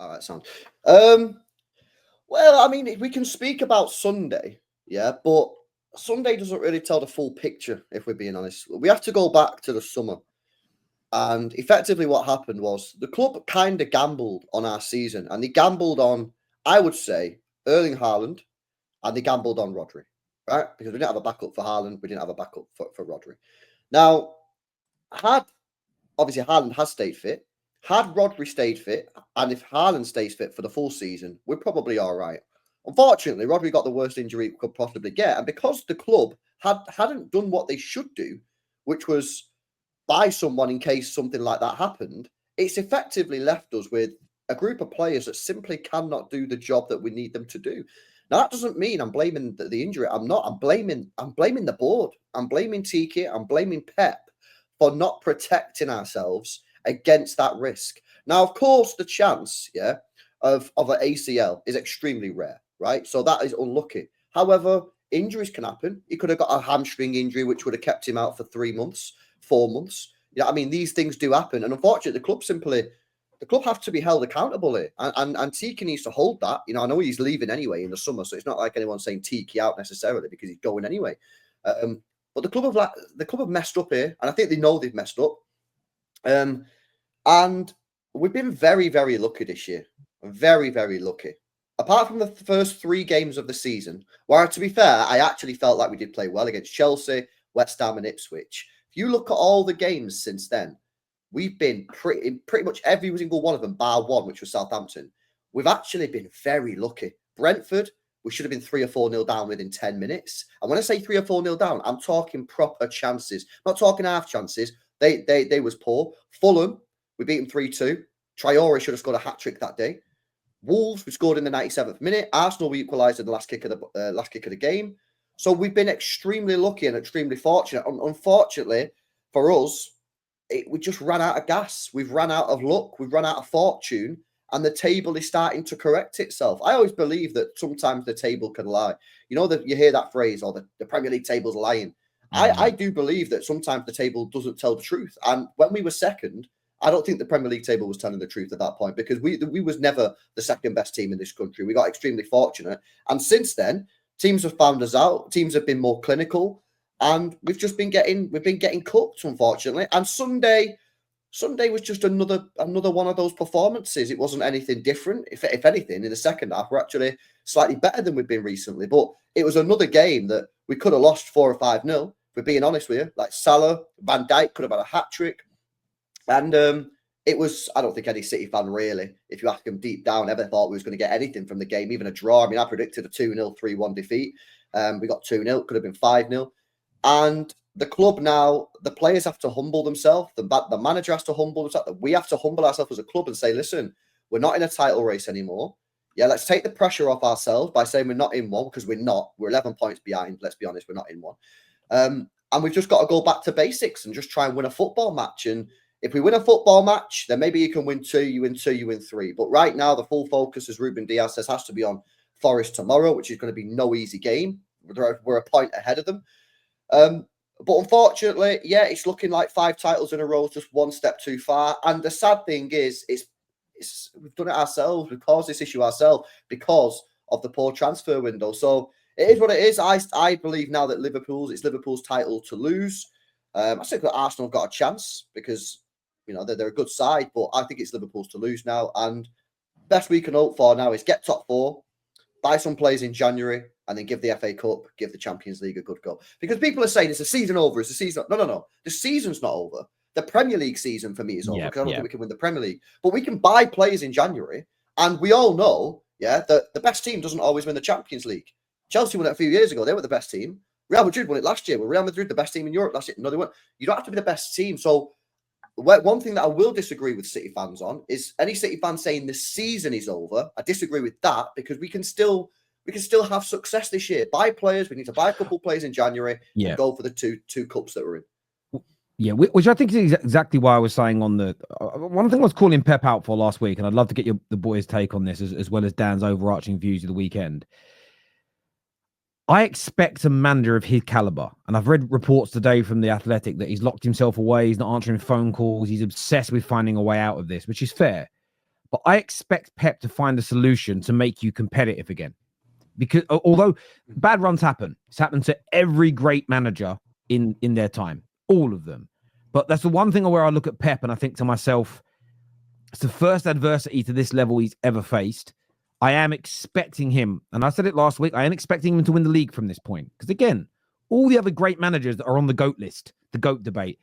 All right, sound. Well, I mean, we can speak about Sunday, yeah, but Sunday doesn't really tell the full picture, if we're being honest. We have to go back to the summer. And effectively, what happened was the club kind of gambled on our season, and they gambled on, I would say, Erling Haaland, and they gambled on Rodri, right? Because we didn't have a backup for Haaland, we didn't have a backup for Rodri. Now, had obviously Haaland has stayed fit, had Rodri stayed fit, and if Haaland stays fit for the full season, we're probably all right. Unfortunately, Rodri got the worst injury we could possibly get, and because the club hadn't done what they should do, which was buy someone in case something like that happened, it's effectively left us with a group of players that simply cannot do the job that we need them to do. Now that doesn't mean I'm blaming the injury. I'm not. I'm blaming the board. I'm blaming Tiki. I'm blaming Pep for not protecting ourselves against that risk. Now, of course, the chance, of an ACL is extremely rare, right? So that is unlucky. However, injuries can happen. He could have got a hamstring injury, which would have kept him out for 3 months, 4 months. I mean, these things do happen. And unfortunately, the club have to be held accountable here. And Tiki needs to hold that. I know he's leaving anyway in the summer, so it's not like anyone's saying Tiki out necessarily because he's going anyway. But the club have messed up here, and I think they know they've messed up. And we've been very, very lucky this year. Very, very lucky. Apart from the first 3 games of the season, where, to be fair, I actually felt like we did play well against Chelsea, West Ham and Ipswich. If you look at all the games since then, we've been pretty much every single one of them, bar one, which was Southampton. We've actually been very lucky. Brentford, we should have been 3 or 4-0 down within 10 minutes. And when I say 3 or 4-0 down, I'm talking proper chances. I'm not talking half chances. They was poor. Fulham, we beat them 3-2. Traore should have scored a hat-trick that day. Wolves, we scored in the 97th minute. Arsenal, we equalised in the last kick of the game. So we've been extremely lucky and extremely fortunate. Unfortunately, for us, we just ran out of gas. We've run out of luck. We've run out of fortune. And the table is starting to correct itself. I always believe that sometimes the table can lie. That you hear that phrase, or the Premier League table's lying. I do believe that sometimes the table doesn't tell the truth. And when we were second, I don't think the Premier League table was telling the truth at that point, because we was never the second best team in this country. We got extremely fortunate. And since then, teams have found us out. Teams have been more clinical. And we've been getting cooked, unfortunately. And Sunday was just another one of those performances. It wasn't anything different. If anything, in the second half, we're actually slightly better than we've been recently. But it was another game that we could have lost 4 or 5-0, if we're being honest with you. Like Salah, Van Dijk could have had a hat-trick. And it was, I don't think any City fan really, if you ask them deep down, ever thought we was going to get anything from the game, even a draw. I mean, I predicted a 2-0, 3-1 defeat. We got 2-0, could have been 5-0. And the club now, the players have to humble themselves. The manager has to humble himself. We have to humble ourselves as a club and say, listen, we're not in a title race anymore. Yeah, let's take the pressure off ourselves by saying we're not in one, because we're not. We're 11 points behind. Let's be honest, we're not in one. And we've just got to go back to basics and just try and win a football match. And if we win a football match, then maybe you can win 2, you win 2, you win 3. But right now, the full focus, as Ruben Diaz says, has to be on Forest tomorrow, which is going to be no easy game. We're a point ahead of them. But unfortunately, it's looking like 5 titles in a row is just one step too far. And the sad thing is, we've done it ourselves. We've caused this issue ourselves because of the poor transfer window. So it is what it is. I believe now that it's Liverpool's title to lose. I think that Arsenal have got a chance because they're a good side, but I think it's Liverpool's to lose now. And best we can hope for now is get top 4, buy some players in January, and then give the FA Cup, give the Champions League a good go. Because people are saying, is the season over? Is the season... No. The season's not over. The Premier League season for me is over, because I don't think we can win the Premier League. But we can buy players in January, and we all know, that the best team doesn't always win the Champions League. Chelsea won it a few years ago. They were the best team. Real Madrid won it last year. Well, Real Madrid, the best team in Europe last year. No, they weren't. You don't have to be the best team. So one thing that I will disagree with City fans on is any City fans saying the season is over. I disagree with that, because we can still have success this year. Buy players. We need to buy a couple of players in January and go for the two cups that we're in. Yeah, which I think is exactly why I was saying on the one thing I was calling Pep out for last week, and I'd love to get the boys' take on this as well as Dan's overarching views of the weekend. I expect a manager of his caliber, and I've read reports today from The Athletic that he's locked himself away, he's not answering phone calls, he's obsessed with finding a way out of this, which is fair. but I expect Pep to find a solution to make you competitive again. Because although bad runs happen, it's happened to every great manager in their time, all of them. But that's the one thing where I look at Pep and I think to myself, it's the first adversity to this level he's ever faced. I am expecting him, and I said it last week, I am expecting him to win the league from this point. Because again, all the other great managers that are on the GOAT list, the GOAT debate,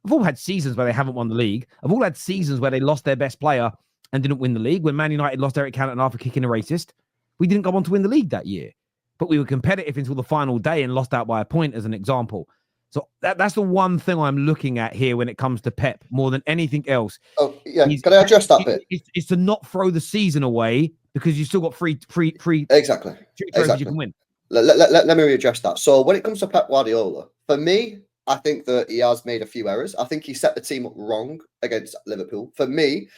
have all had seasons where they haven't won the league. Have all had seasons where they lost their best player and didn't win the league. When Man United lost Eric Cantona after kicking a racist, we didn't go on to win the league that year. But we were competitive until the final day and lost out by a point, as an example. So that's the one thing I'm looking at here when it comes to Pep more than anything else. Oh, yeah. Can I address that bit? It's to not throw the season away because you've still got free exactly. You can win. Let me readdress that. So when it comes to Pep Guardiola, for me, I think that he has made a few errors. I think he set the team up wrong against Liverpool. For me,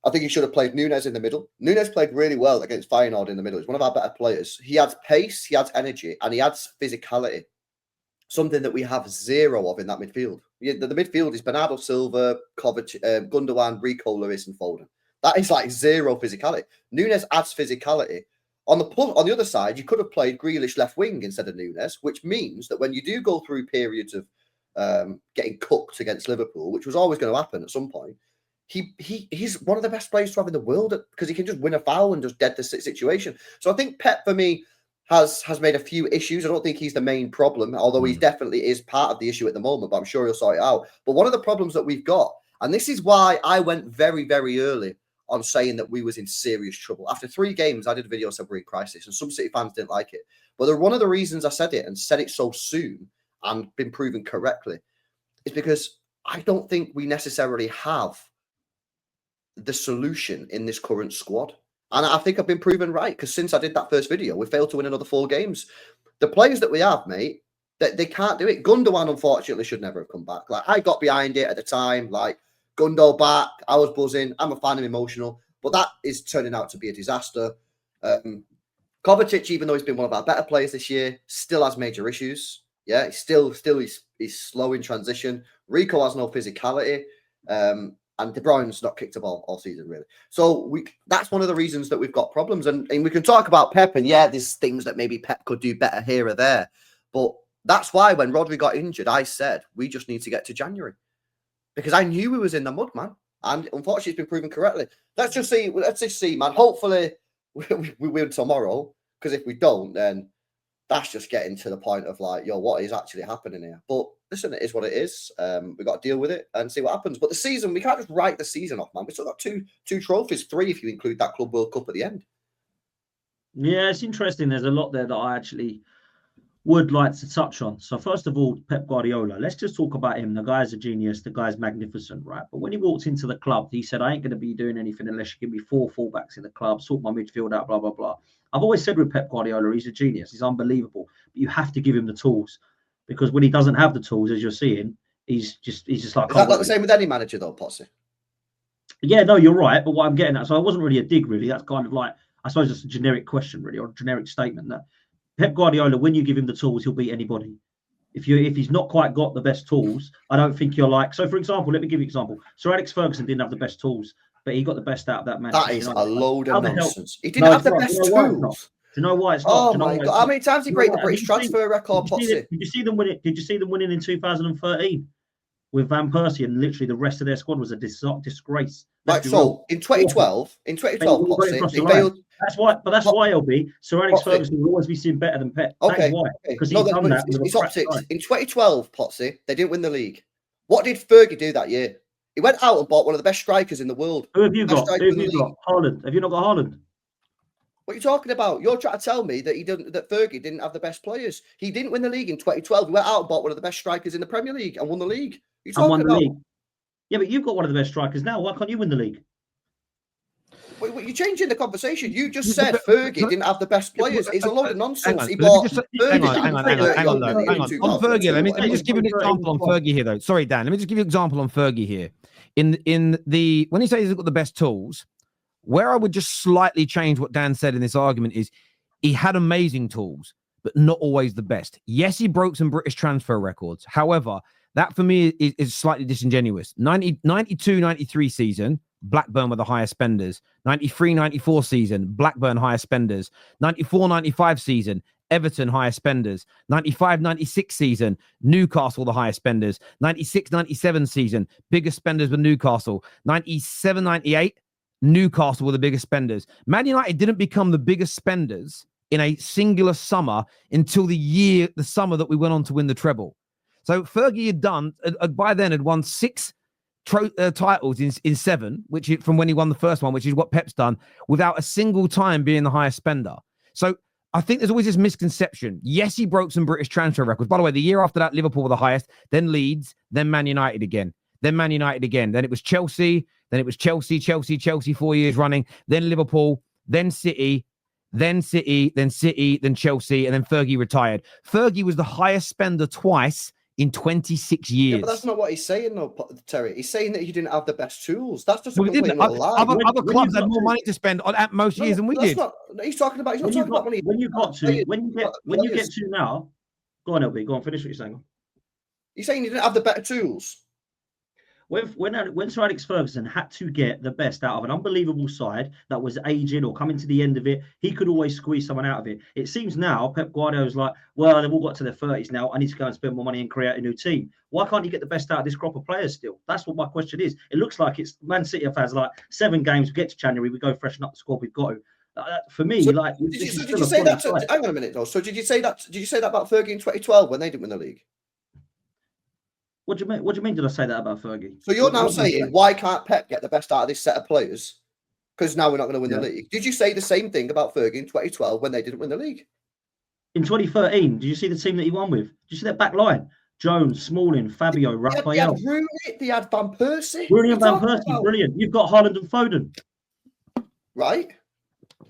I think he should have played Núñez in the middle. Núñez played really well against Feyenoord in the middle. He's one of our better players. He adds pace, he adds energy, and he adds physicality. Something that we have zero of in that midfield. The midfield is Bernardo Silva, Kovacic, Gundogan, Rico, Lewis, and Foden. That is like zero physicality. Núñez adds physicality. On the other side, you could have played Grealish left wing instead of Núñez, which means that when you do go through periods of getting cooked against Liverpool, which was always going to happen at some point, he's one of the best players to have in the world because he can just win a foul and just dead the situation. So I think Pep, for me, has made a few issues. I don't think he's the main problem, although he definitely is part of the issue at the moment, but I'm sure he'll sort it out. But one of the problems that we've got, and this is why I went very, very early on saying that we was in serious trouble. After 3 games, I did a video said we're in crisis, and some City fans didn't like it. But one of the reasons I said it and said it so soon and been proven correctly is because I don't think we necessarily have the solution in this current squad. And I think I've been proven right, because since I did that first video, we failed to win another 4 games. The players that we have, mate, they can't do it. Gundogan, unfortunately, should never have come back. Like, I got behind it at the time. Like, Gundo back, I was buzzing. I'm a fan of emotional. But that is turning out to be a disaster. Kovacic, even though he's been one of our better players this year, still has major issues. Yeah, he's slow in transition. Rico has no physicality. And De Bruyne's not kicked a ball all season, really. So that's one of the reasons that we've got problems. And we can talk about Pep, and yeah, there's things that maybe Pep could do better here or there. But that's why when Rodri got injured, I said, we just need to get to January. Because I knew we was in the mud, man. And unfortunately, it's been proven correctly. Let's just see, man. Hopefully, we win tomorrow. Because if we don't, then that's just getting to the point of like, yo, what is actually happening here? But listen, it is what it is. We got to deal with it and see what happens. But the season, we can't just write the season off, man. We still got two trophies, 3 if you include that Club World Cup at the end. Yeah, it's interesting. There's a lot there that I actually would like to touch on. So first of all, Pep Guardiola. Let's just talk about him. The guy's a genius. The guy's magnificent, right? But when he walked into the club, he said, I ain't going to be doing anything unless you give me 4 fullbacks in the club, sort my midfield out, blah, blah, blah. I've always said with Pep Guardiola, he's a genius. He's unbelievable. But you have to give him the tools, because when he doesn't have the tools, as you're seeing, he's just like... Is that not the same with any manager, though, Potsy? Yeah, no, you're right. But what I'm getting at, so it wasn't really a dig, really. That's kind of like, I suppose it's a generic question, really, or a generic statement that Pep Guardiola, when you give him the tools, he'll beat anybody. If he's not quite got the best tools, I don't think you're like... So, for example, let me give you an example. Sir Alex Ferguson didn't have the best tools, but he got the best out of that match. That is a load of nonsense. He didn't have the best tools. Do you know why it's not? Oh my God! How many times did he break the British transfer record, Potsy? Did you see them winning? Did you see them winning in 2013 with Van Persie, and literally the rest of their squad was a disgrace? Right. So in 2012, Potsy, they failed. That's why. But that's why, LB. Sir Alex Ferguson will always be seen better than Pep. Okay. Why? Because he's done that. It's optics. In 2012, Potsy, they didn't win the league. What did Fergie do that year? He went out and bought one of the best strikers in the world. Who have you got? Haaland. Have you not got Haaland? What are you talking about? You're trying to tell me that that Fergie didn't have the best players. He didn't win the league in 2012. He went out and bought one of the best strikers in the Premier League and won the league. You're talking about? League. Yeah, but you've got one of the best strikers now. Why can't you win the league? You're changing the conversation. You just said Fergie didn't have the best players. It's a load of nonsense. He bought. Hang on. On Fergie, let me just give you an example on Fergie here, though. Sorry, Dan. Let me just give you an example on Fergie here. When he says he's got the best tools, where I would just slightly change what Dan said in this argument is he had amazing tools, but not always the best. Yes, he broke some British transfer records. However, that for me is slightly disingenuous. 92-93 season, Blackburn were the highest spenders. 93-94 season, Blackburn highest spenders. 94-95 season, Everton highest spenders. 95-96 season, Newcastle the highest spenders. 96-97 season, biggest spenders were Newcastle. 97-98, Newcastle were the biggest spenders. Man United didn't become the biggest spenders in a singular summer until the summer that we went on to win the treble. So Fergie had done, by then had won 6 titles in 7, which from when he won the first one, which is what Pep's done, without a single time being the highest spender. So I think there's always this misconception. Yes, he broke some British transfer records. By the way, the year after that, Liverpool were the highest, then Leeds, then Man United again, then Man United again. Then it was Chelsea, then it was Chelsea 4 years running, then Liverpool, then City, then Chelsea, and then Fergie retired. Fergie was the highest spender twice in 26 years. Yeah, but that's not what he's saying, though, Terry. He's saying that he didn't have the best tools. That's just a Well, complete lie. Other clubs had more money to spend at most years than we did. He's talking about. He's not talking about money. When you get to now, go on, LB. Go on, finish what you're saying. He's saying he didn't have the better tools. When Sir Alex Ferguson had to get the best out of an unbelievable side that was aging or coming to the end of it, he could always squeeze someone out of it. It seems now Pep Guardiola's like, well, they've all got to their 30s now. I need to go and spend more money and create a new team. Why can't you get the best out of this crop of players still? That's what my question is. It looks like it's Man City have had like 7 games. We get to January, we go freshen up the squad we've got to. For me, so like, did you say that? Hang on a minute, though. So did you say that? Did you say that about Fergie in 2012 when they didn't win the league? What do you mean? What do you mean? Did I say that about Fergie? So you're now saying, why can't Pep get the best out of this set of players? Because now we're not going to win the league. Did you say the same thing about Fergie in 2012 when they didn't win the league? In 2013, did you see the team that he won with? Did you see that back line? Jones, Smalling, Fabio, Raphael. They had Rooney, they had Van Persie. Rooney and Van Persie, brilliant. You've got Haaland and Foden. Right.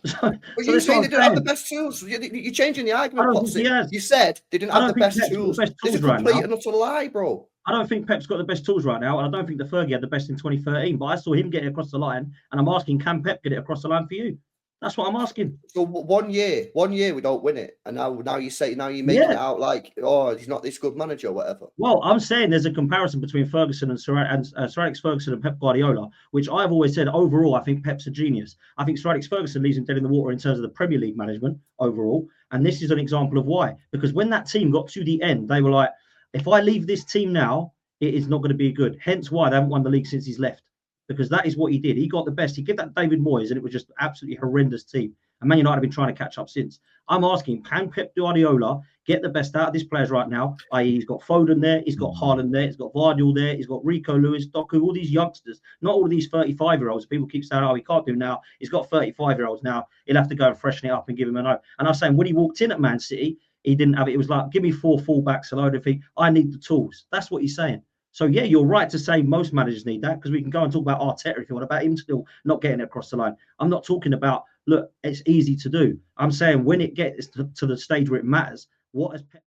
So you're saying they didn't have the best tools. You're changing the argument. You said they didn't have the best tools. This is a complete and utter lie, bro. I don't think Pep's got the best tools right now, and I don't think the Fergie had the best in 2013. But I saw him get it across the line, and I'm asking, can Pep get it across the line for you? That's what I'm asking. So 1 year we don't win it, and now you're making it out like, oh, he's not this good manager or whatever. Well, I'm saying there's a comparison between Ferguson and Sir Alex Ferguson and Pep Guardiola, which I've always said overall I think Pep's a genius. I think Sir Alex Ferguson leaves him dead in the water in terms of the Premier League management overall, and this is an example of why. Because when that team got to the end, they were like, if I leave this team now, it is not going to be good. Hence why they haven't won the league since he's left. Because that is what he did. He got the best. He gave that David Moyes, and it was just absolutely horrendous team. And Man United have been trying to catch up since. I'm asking, can Pep Guardiola get the best out of these players right now? I.e., he's got Foden there, he's got Haaland there, he's got Vardy there, he's got Rico Lewis, Doku, all these youngsters. Not all of these 35-year-olds. People keep saying, oh, he can't do now. He's got 35-year-olds now. He'll have to go and freshen it up and give him a no. And I'm saying, when he walked in at Man City, he didn't have it. It was like, give me 4 fullbacks and everything. I need the tools. That's what he's saying. So, yeah, you're right to say most managers need that, because we can go and talk about Arteta if you want, about him still not getting it across the line. I'm not talking about, look, it's easy to do. I'm saying when it gets to the stage where it matters, what has Pep